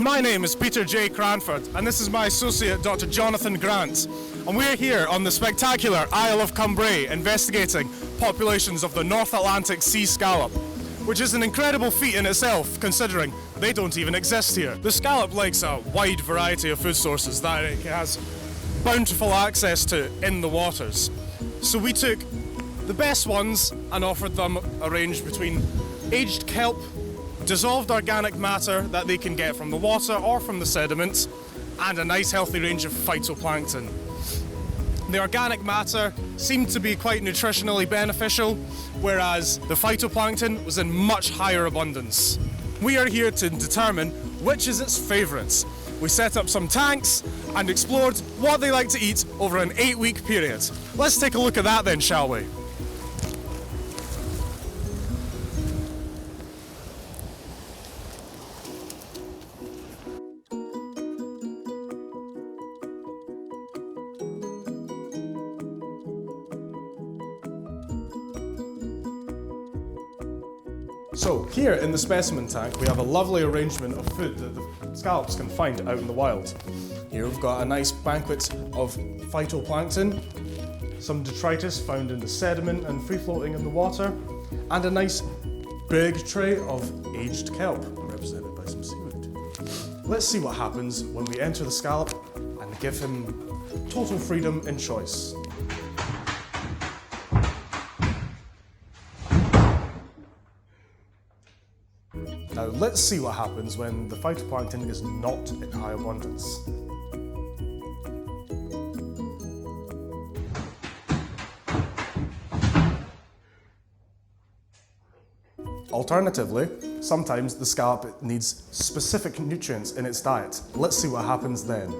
My name is Peter J. Cranford, and this is my associate, Dr. Jonathan Grant. And we're here on the spectacular Isle of Cumbrae investigating populations of the North Atlantic sea scallop, which is an incredible feat in itself, considering they don't even exist here. The scallop likes a wide variety of food sources that it has bountiful access to in the waters. So we took the best ones and offered them a range between aged kelp, dissolved organic matter that they can get from the water or from the sediments, and a nice healthy range of phytoplankton. The organic matter seemed to be quite nutritionally beneficial, whereas the phytoplankton was in much higher abundance. We are here to determine which is its favourites. We set up some tanks and explored what they like to eat over an 8-week period. Let's take a look at that then, shall we? So here in the specimen tank we have a lovely arrangement of food that the scallops can find out in the wild. Here we've got a nice banquet of phytoplankton, some detritus found in the sediment and free floating in the water, and a nice big tray of aged kelp represented by some seaweed. Let's see what happens when we enter the scallop and give him total freedom in choice. Now let's see what happens when the phytoplankton is not in high abundance. Alternatively, sometimes the scallop needs specific nutrients in its diet. Let's see what happens then.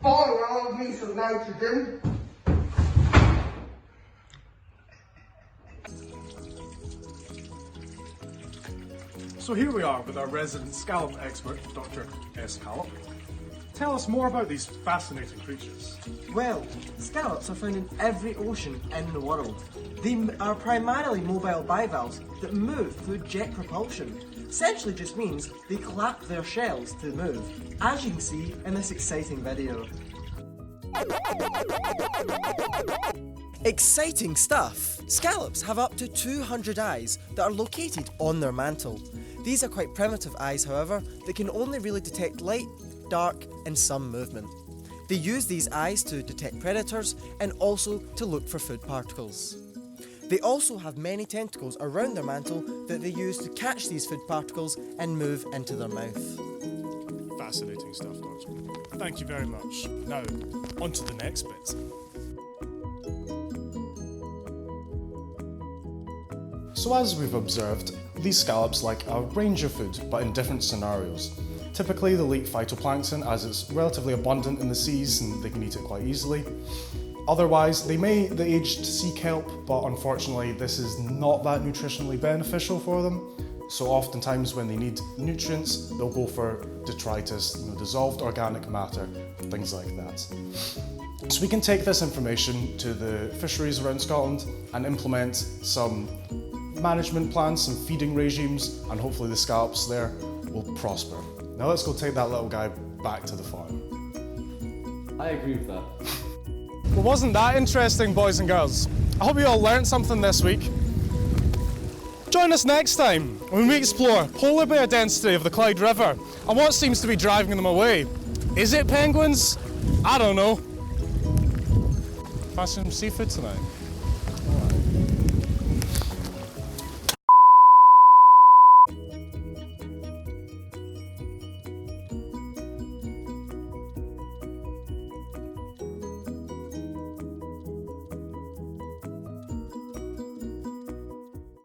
4 round of nitrogen. So here we are with our resident scallop expert, Dr. S. Scallop. Tell us more about these fascinating creatures. Well, scallops are found in every ocean in the world. They are primarily mobile bivalves that move through jet propulsion. Essentially just means they clap their shells to move, as you can see in this exciting video. Exciting stuff! Scallops have up to 200 eyes that are located on their mantle. These are quite primitive eyes, however, that can only really detect light, dark, and some movement. They use these eyes to detect predators and also to look for food particles. They also have many tentacles around their mantle that they use to catch these food particles and move into their mouth. Fascinating stuff, Doctor. Thank you very much. Now, on to the next bit. So as we've observed, these scallops like a range of food, but in different scenarios. Typically they'll eat phytoplankton as it's relatively abundant in the seas and they can eat it quite easily. Otherwise, they may eat the aged sea kelp, but unfortunately this is not that nutritionally beneficial for them. So oftentimes when they need nutrients, they'll go for detritus, dissolved organic matter, things like that. So we can take this information to the fisheries around Scotland and implement some management plans, some feeding regimes, and hopefully the scallops there will prosper. Now let's go take that little guy back to the farm. I agree with that. Well, wasn't that interesting, boys and girls? I hope you all learned something this week. Join us next time when we explore polar bear density of the Clyde River and what seems to be driving them away. Is it penguins? I don't know. Fancy some seafood tonight?